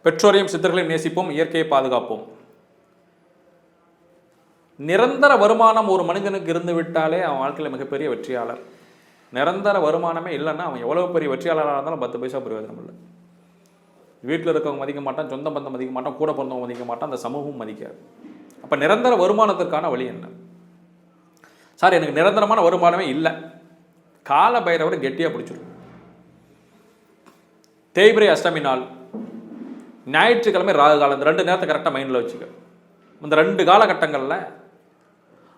பெற்றோரையும் சித்தர்களையும் நேசிப்போம், இயற்கையை பாதுகாப்போம். நிரந்தர வருமானம் ஒரு மனிதனுக்கு இருந்து விட்டாலே அவன் வாழ்க்கையில் மிகப்பெரிய வெற்றியாளர். நிரந்தர வருமானமே இல்லைன்னா அவன் எவ்வளோ பெரிய வெற்றியாளராக இருந்தாலும் 10 பைசா பிரயோஜனம் இல்லை. வீட்டில் இருக்கவங்க மதிக்க மாட்டான், சொந்த பந்தம் மதிக்க மாட்டான், கூட பிறந்தவங்க மதிக்க மாட்டான், அந்த சமூகம் மதிக்காது. அப்போ நிரந்தர வருமானத்திற்கான வழி என்ன? சார் எனக்கு நிரந்தரமான வருமானமே இல்லை, கால பைரவரை கெட்டியாக பிடிச்சிடும். தேய்பிரை அஷ்டமி நாள், ஞாயிற்றுக்கிழமை ராகு காலம், இந்த 2 நேரத்தை கரெக்டாக மைண்டில் வச்சுக்க. இந்த 2 காலகட்டங்களில்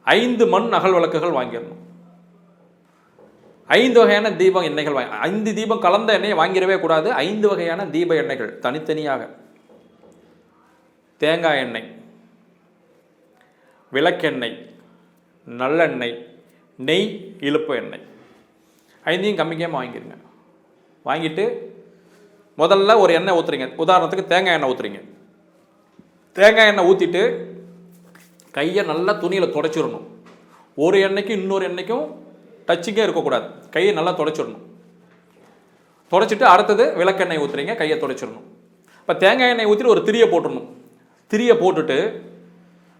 5 மண் அகல் விளக்குகள் வாங்கிடணும். 5 வகையான தீப எண்ணெய்கள் 5 தீபம் கலந்த எண்ணெயை வாங்கிடவே கூடாது. 5 வகையான தீப எண்ணெய்கள் தனித்தனியாக. தேங்காய் எண்ணெய், விளக்கெண்ணெய், நல்லெண்ணெய், நெய், இழுப்பு எண்ணெய் 5ஐயும் கம்மிக்காமல் வாங்கிடுங்க. வாங்கிட்டு முதல்ல ஒரு எண்ணெய் ஊற்றுறீங்க. உதாரணத்துக்கு தேங்காய் எண்ணெய் ஊற்றுறீங்க. தேங்காய் எண்ணெய் ஊற்றிட்டு கையை நல்லா துணியில் துடைச்சிடணும். ஒரு எண்ணெய்க்கும் இன்னொரு எண்ணெய்க்கும் டச்சிங்கே இருக்கக்கூடாது. கையை நல்லா துடைச்சிடணும். துடைச்சிட்டு அடுத்தது விளக்கெண்ணெய் ஊற்றுறீங்க, கையை துடைச்சிடணும். இப்போ தேங்காய் எண்ணெய் ஊற்றிட்டு ஒரு திரியை போட்டுடணும். திரியை போட்டுட்டு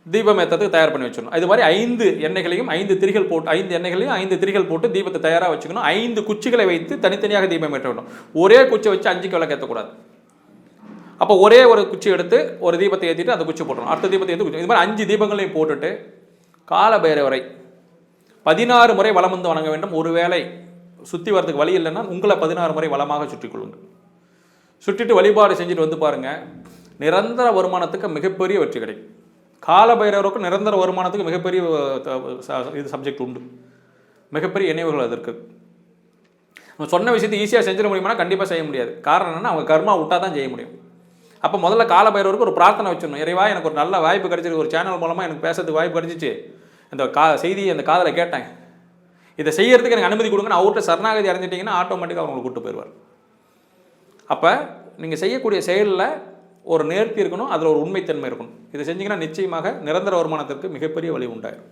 தீபம் ஏற்றத்துக்கு தயார் பண்ணி வச்சிடணும். இது மாதிரி 5 எண்ணெய்களையும் 5 திரிகள் போட்டு 5 எண்ணெய்களையும் 5 திரிகள் போட்டு தீபத்தை தயாராக வச்சுக்கணும். 5 குச்சிகளை வைத்து தனித்தனியாக தீபம் ஏற்ற வேண்டும். ஒரே குச்சை வச்சு 5 விளக்கு ஏற்றக்கூடாது. அப்போ ஒரே ஒரு குச்சி எடுத்து ஒரு தீபத்தை ஏற்றிட்டு அந்த குச்சி போட்டுடணும். அடுத்த தீபத்தை ஏற்றி குச்சி, இது மாதிரி 5 தீபங்களையும் போட்டுட்டு கால பைரவரை 16 முறை வலம் வந்து வணங்க வேண்டும். ஒருவேளை சுற்றி வரதுக்கு வழி இல்லைன்னா உங்களை 16 முறை வளமாக சுற்றி கொள்ளுங்கள். சுற்றிட்டு வழிபாடு செஞ்சுட்டு வந்து பாருங்கள், நிரந்தர வருமானத்துக்கு மிகப்பெரிய வெற்றி கிடைக்கும். கால பைரவருக்கு நிரந்தர வருமானத்துக்கு மிகப்பெரிய இது சப்ஜெக்ட் உண்டு, மிகப்பெரிய இணைவுகள் அது இருக்குது. நம்ம சொன்ன விஷயத்தை ஈஸியாக செஞ்சிட முடியுமானா கண்டிப்பாக செய்ய முடியாது. காரணம் என்னன்னா அவங்க கர்மா விட்டால் தான் செய்ய முடியும். அப்போ முதல்ல கால பைரவருக்கு ஒரு பிரார்த்தனை வச்சிடணும். இறைவா, எனக்கு ஒரு நல்ல வாய்ப்பு கிடைச்சிருக்கு, ஒரு சேனல் மூலமாக எனக்கு பேசுறதுக்கு வாய்ப்பு கிடைச்சிச்சு, இந்த செய்தியை அந்த காதில் கேட்டேன், இதை செய்யறதுக்கு எனக்கு அனுமதி கொடுங்கன்னு அவர்கிட்ட சரணாகதி அடைஞ்சிட்டிங்கன்னா ஆட்டோமேட்டிக்காக அவங்களை கூப்பிட்டு போயிடுவார். அப்போ நீங்கள் செய்யக்கூடிய செயலில் ஒரு நேர்த்தி இருக்கணும், அதில் ஒரு உண்மைத்தன்மை இருக்கணும். இதை செஞ்சிங்கன்னா நிச்சயமாக நிரந்தர வருமானத்திற்கு மிகப்பெரிய வழி உண்டாயிரும்.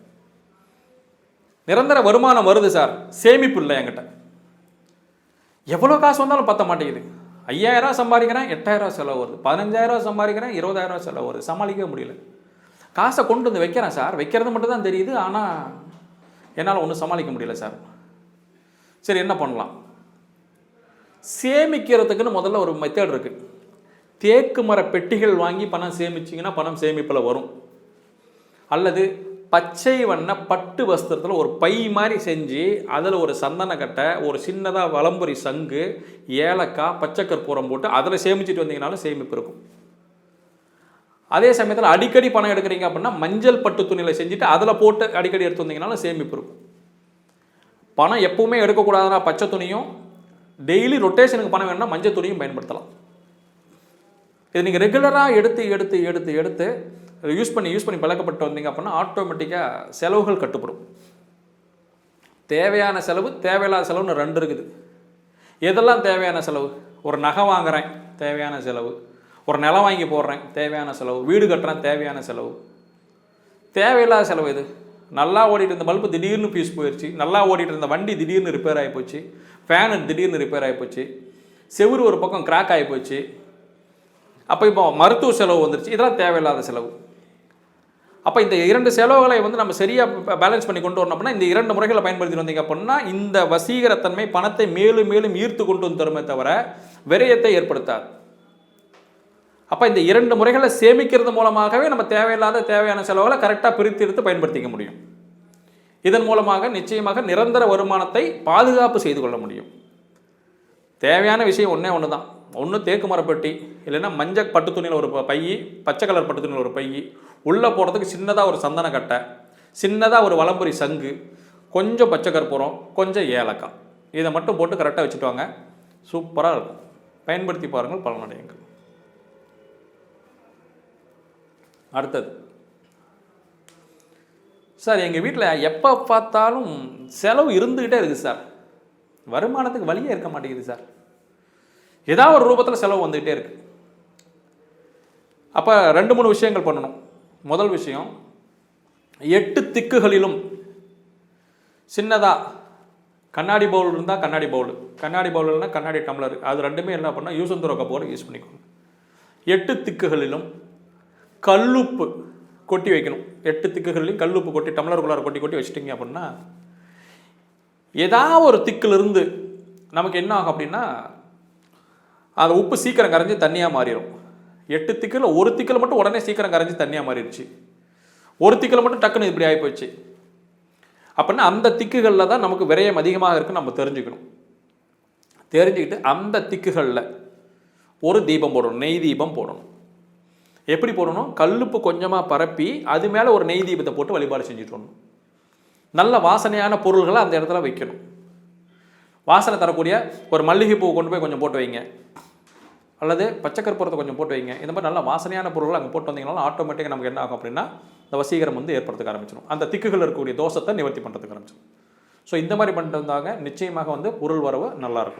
நிரந்தர வருமானம் வருது சார், சேமிப்பு இல்லை என்கிட்ட, எவ்வளோ காசு வந்தாலும் பத்த மாட்டேங்குது. 5000 சம்பாதிக்கிறேன், 8000 செலவு வருது. 15000 சம்பாதிக்கிறேன், 20000 செலவு வருது. சமாளிக்கவே முடியல. காசை கொண்டு வந்து வைக்கிறேன் சார், வைக்கிறது மட்டும் தான் தெரியுது, ஆனால் என்னால் ஒன்றும் சமாளிக்க முடியல சார். சரி, என்ன பண்ணலாம்? சேமிக்கிறதுக்குன்னு முதல்ல ஒரு மெத்தட் இருக்குது. தேக்கு மர பெட்டிகள் வாங்கி பணம் சேமிச்சிங்கன்னா பணம் சேமிப்பில் வரும். அல்லது பச்சை வண்ண பட்டு வஸ்திரத்தில் ஒரு பை மாதிரி செஞ்சு அதில் ஒரு சந்தனக்கட்டை, ஒரு சின்னதாக வலம்புரி சங்கு, ஏலக்காய், பச்சை கற்பூரம் போட்டு அதில் சேமிச்சுட்டு வந்தீங்கனாலும் சேமிப்பு இருக்கும். அதே சமயத்தில் அடிக்கடி பணம் எடுக்கிறீங்க அப்படின்னா மஞ்சள் பட்டு துணியில் செஞ்சுட்டு அதில் போட்டு அடிக்கடி எடுத்து வந்தீங்கனாலும் சேமிப்பு இருக்கும். பணம் எப்பவுமே எடுக்கக்கூடாதுன்னா பச்சை துணியும், டெய்லி ரொட்டேஷனுக்கு பணம் வேணும்னா மஞ்சள் துணியும் பயன்படுத்தலாம். இது நீங்கள் ரெகுலராக எடுத்து எடுத்து எடுத்து எடுத்து யூஸ் பண்ணி பழக்கப்பட்டு வந்தீங்க அப்படின்னா ஆட்டோமேட்டிக்காக செலவுகள் கட்டுப்படும். தேவையான செலவு, தேவையில்லாத செலவுன்னு 2 இருக்குது. எதெல்லாம் தேவையான செலவு? ஒரு நகை வாங்குகிறேன், தேவையான செலவு. ஒரு நிலம் வாங்கி போடுறேன், தேவையான செலவு. வீடு கட்டுறேன், தேவையான செலவு. தேவையில்லாத செலவு இது. நல்லா ஓடிட்டு இருந்த பல்பு திடீர்னு பீஸ் போயிடுச்சு, நல்லா ஓடிட்டு இருந்த வண்டி திடீர்னு ரிப்பேர் ஆகி போச்சு, ஃபேனு திடீர்னு ரிப்பேர் ஆகி போச்சு, செவுரு ஒரு பக்கம் கிராக் ஆகி போச்சு, அப்போ இப்போ மருத்துவ செலவு வந்துருச்சு. இதெல்லாம் தேவையில்லாத செலவு. அப்போ இந்த 2 செலவுகளை நம்ம சரியாக பேலன்ஸ் பண்ணி கொண்டு வரணும் அப்படின்னா இந்த 2 முறைகளை பயன்படுத்தி வந்தீங்க அப்படின்னா இந்த வசீகரத்தன்மை பணத்தை மேலும் மேலும் ஈர்த்து கொண்டு வந்து தருமே தவிர விரயத்தை ஏற்படுத்தாது. அப்போ இந்த 2 முறைகளை சேமிக்கிறது மூலமாகவே நம்ம தேவையான செலவுகளை கரெக்டாக பிரித்து எடுத்து பயன்படுத்திக்க முடியும். இதன் மூலமாக நிச்சயமாக நிரந்தர வருமானத்தை பாதுகாப்பு செய்து கொள்ள முடியும். தேவையான விஷயம் ஒன்று தான். ஒன்று தேக்கு மரப்பெட்டி, இல்லைன்னா மஞ்சள் பட்டு துணியில் ஒரு பை, பச்சை கலர் பட்டு துணியில் ஒரு பை, உள்ளே போடுறதுக்கு சின்னதாக ஒரு சந்தன கட்டை, சின்னதாக ஒரு வலம்புரி சங்கு, கொஞ்சம் பச்சை கற்பூரம், கொஞ்சம் ஏலக்காய், இதை மட்டும் போட்டு கரெக்டாக வச்சுட்டு வாங்க. சூப்பராக இருக்கும். பயன்படுத்தி பாருங்கள், பலனடையுங்கள். அடுத்தது, சார் எங்கள் வீட்டில் எப்போ பார்த்தாலும் செலவு இருந்துக்கிட்டே இருக்குது சார், வருமானத்துக்கு வழியே இருக்க மாட்டேங்குது சார், ஏதாவது ஒரு ரூபத்தில் செலவு வந்துக்கிட்டே இருக்கு. அப்போ 2-3 விஷயங்கள் பண்ணணும். முதல் விஷயம், 8 திக்குகளிலும் சின்னதாக கண்ணாடி பவுல் இருந்தால் கண்ணாடி பவுல், கண்ணாடி பவுல் இல்லைனா கண்ணாடி டம்ளர், அது 2மே என்ன பண்ணால் யூஸ் அண்ட் த்ரோ கப்போடு யூஸ் பண்ணிக்கணும். 8 திக்குகளிலும் கல்லுப்பு கொட்டி வைக்கணும். 8 திக்குகளிலும் கல்லுப்பு கொட்டி டம்ளருக்குள்ளார கொட்டி கொட்டி வச்சுட்டிங்க அப்படின்னா ஏதாவது ஒரு திக்கிலிருந்து நமக்கு என்ன ஆகும் அப்படின்னா அந்த உப்பு சீக்கிரம் கரைஞ்சி தண்ணியாக மாறிடும். 8 திக்கில் ஒரு திக்கில் மட்டும் உடனே சீக்கிரம் கரைஞ்சி தண்ணியாக மாறிடுச்சு, ஒரு திக்கில் மட்டும் டக்குன்னு இப்படி ஆகிப்போச்சு அப்படின்னா அந்த திக்குகளில் தான் நமக்கு விரயம் அதிகமாக இருக்குன்னு நம்ம தெரிஞ்சுக்கணும். தெரிஞ்சுக்கிட்டு அந்த திக்குகளில் ஒரு தீபம் போடணும், நெய் தீபம் போடணும். எப்படி போடணும்? கல்லுப்பு கொஞ்சமாக பரப்பி அது மேலே ஒரு நெய் தீபத்தை போட்டு வழிபாடு செஞ்சுட்டு வரணும். நல்ல வாசனையான பொருள்களை அந்த இடத்துல வைக்கணும். வாசனை தரக்கூடிய ஒரு மல்லிகைப்பூ கொண்டு போய் கொஞ்சம் போட்டு வைங்க, அல்லது பச்சை கற்பூரத்தை கொஞ்சம் போட்டு வைங்க. இந்த மாதிரி நல்ல வாசனையான பொருள்கள் அங்கே போட்டு வந்தீங்கன்னா ஆட்டோமேட்டிக்காக நமக்கு என்ன ஆகும் அப்படின்னா இந்த வசீகரம் வந்து ஏற்படுத்த ஆரம்பிச்சிடும். அந்த திக்குகள் இருக்கக்கூடிய தோஷத்தை நிவர்த்தி பண்ணுறதுக்கு ஆரம்பிச்சிடும். ஸோ இந்த மாதிரி பண்ணிட்டு வந்தாங்க நிச்சயமாக வந்து பொருள் வரவு நல்லாயிருக்கும்.